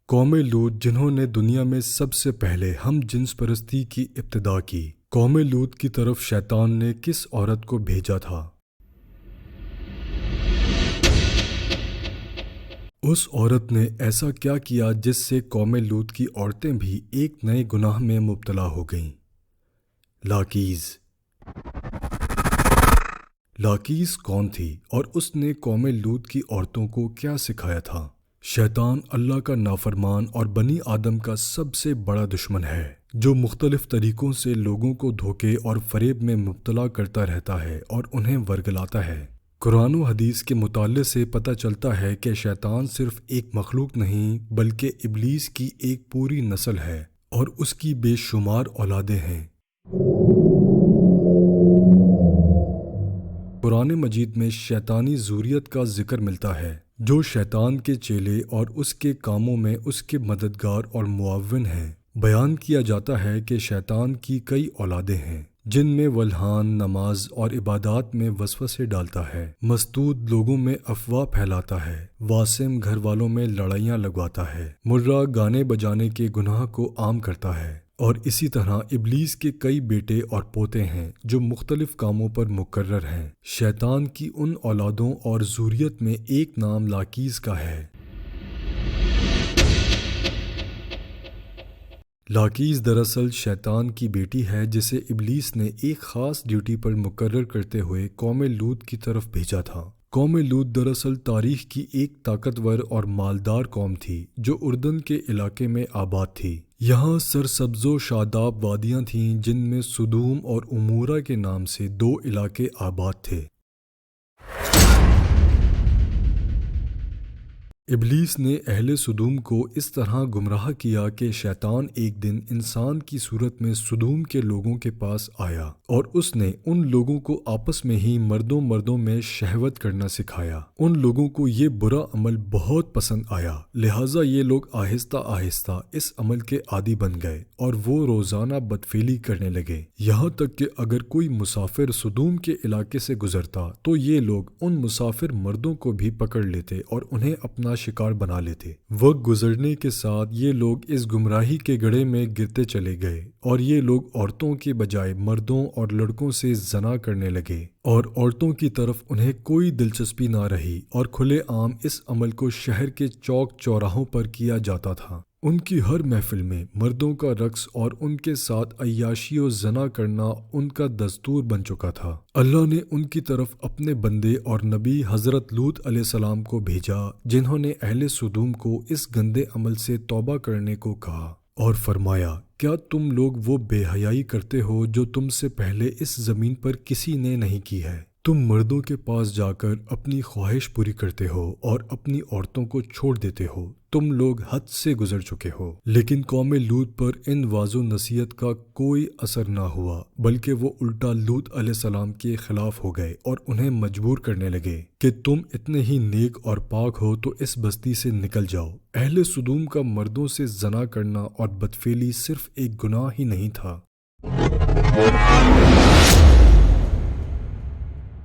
قوم لوط جنہوں نے دنیا میں سب سے پہلے ہم جنس پرستی کی ابتدا کی، قوم لوط کی طرف شیطان نے کس عورت کو بھیجا تھا؟ اس عورت نے ایسا کیا کیا جس سے قوم لوط کی عورتیں بھی ایک نئے گناہ میں مبتلا ہو گئیں؟ لاکیز کون تھی اور اس نے قوم لوط کی عورتوں کو کیا سکھایا تھا؟ شیطان اللہ کا نافرمان اور بنی آدم کا سب سے بڑا دشمن ہے، جو مختلف طریقوں سے لوگوں کو دھوکے اور فریب میں مبتلا کرتا رہتا ہے اور انہیں ورگلاتا ہے۔ قرآن و حدیث کے مطالعے سے پتہ چلتا ہے کہ شیطان صرف ایک مخلوق نہیں بلکہ ابلیس کی ایک پوری نسل ہے اور اس کی بے شمار اولادیں ہیں۔ قرآن مجید میں شیطانی ذریت کا ذکر ملتا ہے، جو شیطان کے چیلے اور اس کے کاموں میں اس کے مددگار اور معاون ہیں۔ بیان کیا جاتا ہے کہ شیطان کی کئی اولادیں ہیں، جن میں ولہان نماز اور عبادات میں وسوسے ڈالتا ہے، مستود لوگوں میں افواہ پھیلاتا ہے، واسم گھر والوں میں لڑائیاں لگواتا ہے، مرہ گانے بجانے کے گناہ کو عام کرتا ہے، اور اسی طرح ابلیس کے کئی بیٹے اور پوتے ہیں جو مختلف کاموں پر مقرر ہیں۔ شیطان کی ان اولادوں اور ذریت میں ایک نام لاکیز کا ہے۔ لاکیز دراصل شیطان کی بیٹی ہے جسے ابلیس نے ایک خاص ڈیوٹی پر مقرر کرتے ہوئے قوم لوط کی طرف بھیجا تھا۔ قوم لوط دراصل تاریخ کی ایک طاقتور اور مالدار قوم تھی جو اردن کے علاقے میں آباد تھی۔ یہاں سرسبز و شاداب وادیاں تھیں جن میں سدوم اور عمورہ کے نام سے دو علاقے آباد تھے۔ ابلیس نے اہل سدوم کو اس طرح گمراہ کیا کہ شیطان ایک دن انسان کی صورت میں سدوم کے لوگوں کے پاس آیا اور اس نے ان لوگوں کو آپس میں ہی مردوں میں شہوت کرنا سکھایا۔ ان لوگوں کو یہ برا عمل بہت پسند آیا، لہٰذا یہ لوگ آہستہ آہستہ اس عمل کے عادی بن گئے اور وہ روزانہ بدفعلی کرنے لگے، یہاں تک کہ اگر کوئی مسافر سدوم کے علاقے سے گزرتا تو یہ لوگ ان مسافر مردوں کو بھی پکڑ لیتے اور انہیں اپنا شکار بنا لیتے۔ وقت گزرنے کے ساتھ یہ لوگ اس گمراہی کے گڑھے میں گرتے چلے گئے اور یہ لوگ عورتوں کے بجائے مردوں اور لڑکوں سے زنا کرنے لگے اور عورتوں کی طرف انہیں کوئی دلچسپی نہ رہی اور کھلے عام اس عمل کو شہر کے چوک چوراہوں پر کیا جاتا تھا۔ ان کی ہر محفل میں مردوں کا رقص اور ان کے ساتھ عیاشی و زنا کرنا ان کا دستور بن چکا تھا۔ اللہ نے ان کی طرف اپنے بندے اور نبی حضرت لوط علیہ السلام کو بھیجا، جنہوں نے اہل سدوم کو اس گندے عمل سے توبہ کرنے کو کہا اور فرمایا، کیا تم لوگ وہ بے حیائی کرتے ہو جو تم سے پہلے اس زمین پر کسی نے نہیں کی ہے؟ تم مردوں کے پاس جا کر اپنی خواہش پوری کرتے ہو اور اپنی عورتوں کو چھوڑ دیتے ہو، تم لوگ حد سے گزر چکے ہو۔ لیکن قوم لوط پر ان واض و نصیحت کا کوئی اثر نہ ہوا، بلکہ وہ الٹا لوط علیہ السلام کے خلاف ہو گئے اور انہیں مجبور کرنے لگے کہ تم اتنے ہی نیک اور پاک ہو تو اس بستی سے نکل جاؤ۔ اہل سدوم کا مردوں سے زنا کرنا اور بدفعلی صرف ایک گناہ ہی نہیں تھا،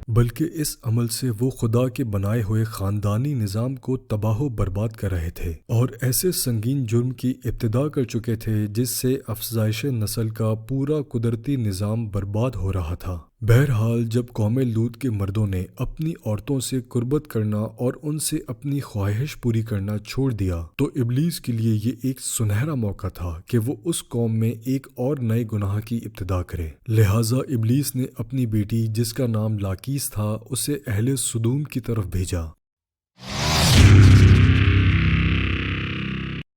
بلکہ اس عمل سے وہ خدا کے بنائے ہوئے خاندانی نظام کو تباہ و برباد کر رہے تھے اور ایسے سنگین جرم کی ابتدا کر چکے تھے جس سے افزائش نسل کا پورا قدرتی نظام برباد ہو رہا تھا۔ بہرحال جب قوم لوط کے مردوں نے اپنی عورتوں سے قربت کرنا اور ان سے اپنی خواہش پوری کرنا چھوڑ دیا تو ابلیس کے لیے یہ ایک سنہرا موقع تھا کہ وہ اس قوم میں ایک اور نئے گناہ کی ابتدا کرے۔ لہٰذا ابلیس نے اپنی بیٹی جس کا نام لاکیز تھا اسے اہل سدوم کی طرف بھیجا۔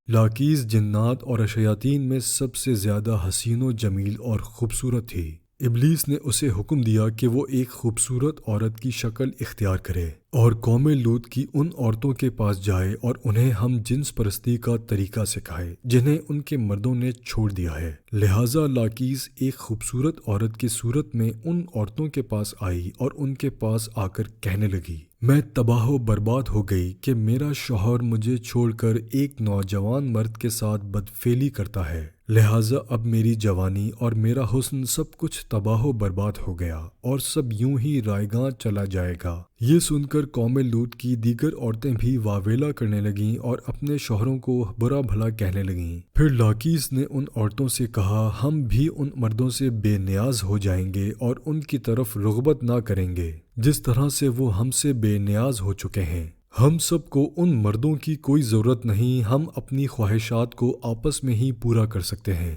لاکیز جنات اور شیاطین میں سب سے زیادہ حسین و جمیل اور خوبصورت تھی۔ ابلیس نے اسے حکم دیا کہ وہ ایک خوبصورت عورت کی شکل اختیار کرے اور قوم لوط کی ان عورتوں کے پاس جائے اور انہیں ہم جنس پرستی کا طریقہ سکھائے جنہیں ان کے مردوں نے چھوڑ دیا ہے۔ لہٰذا لاکیز ایک خوبصورت عورت کی صورت میں ان عورتوں کے پاس آئی اور ان کے پاس آ کر کہنے لگی، میں تباہ و برباد ہو گئی کہ میرا شوہر مجھے چھوڑ کر ایک نوجوان مرد کے ساتھ بدفعلی کرتا ہے، لہٰذا اب میری جوانی اور میرا حسن سب کچھ تباہ و برباد ہو گیا اور سب یوں ہی رائیگاں چلا جائے گا۔ یہ سن کر قوم لوط کی دیگر عورتیں بھی واویلا کرنے لگیں اور اپنے شوہروں کو برا بھلا کہنے لگیں۔ پھر لاقیس نے ان عورتوں سے کہا، ہم بھی ان مردوں سے بے نیاز ہو جائیں گے اور ان کی طرف رغبت نہ کریں گے جس طرح سے وہ ہم سے بے نیاز ہو چکے ہیں۔ ہم سب کو ان مردوں کی کوئی ضرورت نہیں، ہم اپنی خواہشات کو آپس میں ہی پورا کر سکتے ہیں۔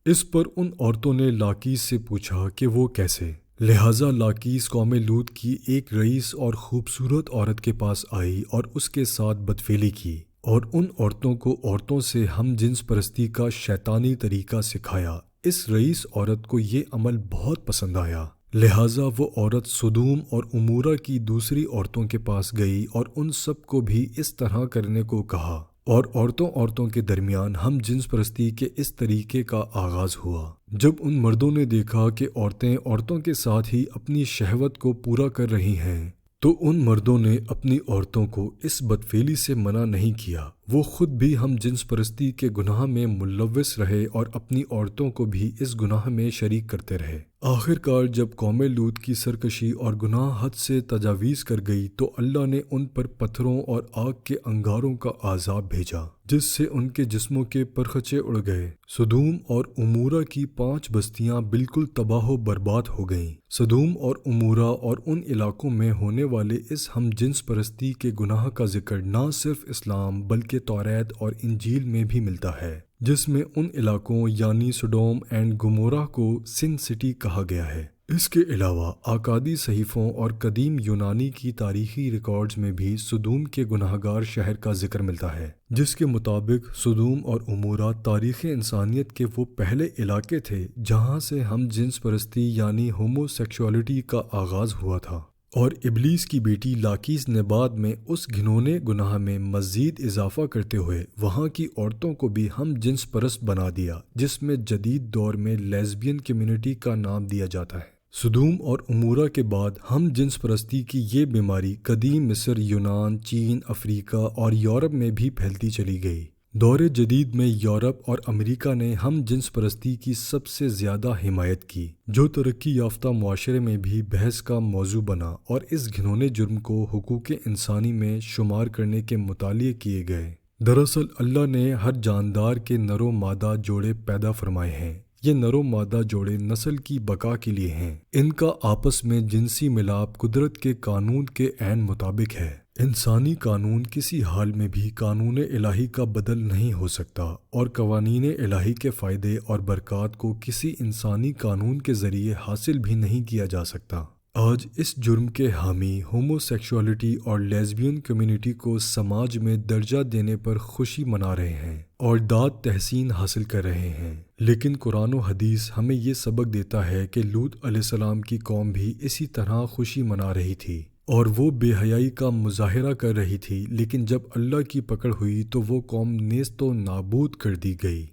اس پر ان عورتوں نے لاقیس سے پوچھا کہ وہ کیسے؟ لہٰذا لاقیس قوم لوط کی ایک رئیس اور خوبصورت عورت کے پاس آئی اور اس کے ساتھ بدفعلی کی اور ان عورتوں کو عورتوں سے ہم جنس پرستی کا شیطانی طریقہ سکھایا۔ اس رئیس عورت کو یہ عمل بہت پسند آیا، لہٰذا وہ عورت سدوم اور عمورہ کی دوسری عورتوں کے پاس گئی اور ان سب کو بھی اس طرح کرنے کو کہا، اور عورتوں کے درمیان ہم جنس پرستی کے اس طریقے کا آغاز ہوا۔ جب ان مردوں نے دیکھا کہ عورتیں عورتوں کے ساتھ ہی اپنی شہوت کو پورا کر رہی ہیں تو ان مردوں نے اپنی عورتوں کو اس بدفعلی سے منع نہیں کیا، وہ خود بھی ہم جنس پرستی کے گناہ میں ملوث رہے اور اپنی عورتوں کو بھی اس گناہ میں شریک کرتے رہے۔ آخر کار جب قوم لوط کی سرکشی اور گناہ حد سے تجاویز کر گئی تو اللہ نے ان پر پتھروں اور آگ کے انگاروں کا عذاب بھیجا جس سے ان کے جسموں کے پرخچے اڑ گئے۔ سدوم اور عمورہ کی 5 بستیاں بالکل تباہ و برباد ہو گئیں۔ سدوم اور عمورہ اور ان علاقوں میں ہونے والے اس ہم جنس پرستی کے گناہ کا ذکر نہ صرف اسلام بلکہ توریت اور انجیل میں بھی ملتا ہے، جس میں ان علاقوں یعنی سڈوم اینڈ گمورہ کو سن سٹی کہا گیا ہے۔ اس کے علاوہ آکادی صحیفوں اور قدیم یونانی کی تاریخی ریکارڈز میں بھی سدوم کے گناہگار شہر کا ذکر ملتا ہے، جس کے مطابق سدوم اور عمورہ تاریخ انسانیت کے وہ پہلے علاقے تھے جہاں سے ہم جنس پرستی یعنی ہومو سیکشوالٹی کا آغاز ہوا تھا، اور ابلیس کی بیٹی لاقیس نے بعد میں اس گھنونے گناہ میں مزید اضافہ کرتے ہوئے وہاں کی عورتوں کو بھی ہم جنس پرست بنا دیا، جس میں جدید دور میں لیزبین کمیونٹی کا نام دیا جاتا ہے۔ سدوم اور عمورہ کے بعد ہم جنس پرستی کی یہ بیماری قدیم مصر، یونان، چین، افریقہ اور یورپ میں بھی پھیلتی چلی گئی۔ دور جدید میں یورپ اور امریکہ نے ہم جنس پرستی کی سب سے زیادہ حمایت کی، جو ترقی یافتہ معاشرے میں بھی بحث کا موضوع بنا اور اس گھنونے جرم کو حقوق انسانی میں شمار کرنے کے مطالعے کیے گئے۔ دراصل اللہ نے ہر جاندار کے نر و مادہ جوڑے پیدا فرمائے ہیں۔ یہ نر و مادہ جوڑے نسل کی بقا کے لیے ہیں۔ ان کا آپس میں جنسی ملاپ قدرت کے قانون کے عین مطابق ہے۔ انسانی قانون کسی حال میں بھی قانون الہی کا بدل نہیں ہو سکتا، اور قوانین الہی کے فائدے اور برکات کو کسی انسانی قانون کے ذریعے حاصل بھی نہیں کیا جا سکتا۔ آج اس جرم کے حامی ہومو سیکشوالٹی اور لیزبین کمیونٹی کو سماج میں درجہ دینے پر خوشی منا رہے ہیں اور داد تحسین حاصل کر رہے ہیں، لیکن قرآن و حدیث ہمیں یہ سبق دیتا ہے کہ لوط علیہ السلام کی قوم بھی اسی طرح خوشی منا رہی تھی اور وہ بے حیائی کا مظاہرہ کر رہی تھی، لیکن جب اللہ کی پکڑ ہوئی تو وہ قوم نیست و نابود کر دی گئی۔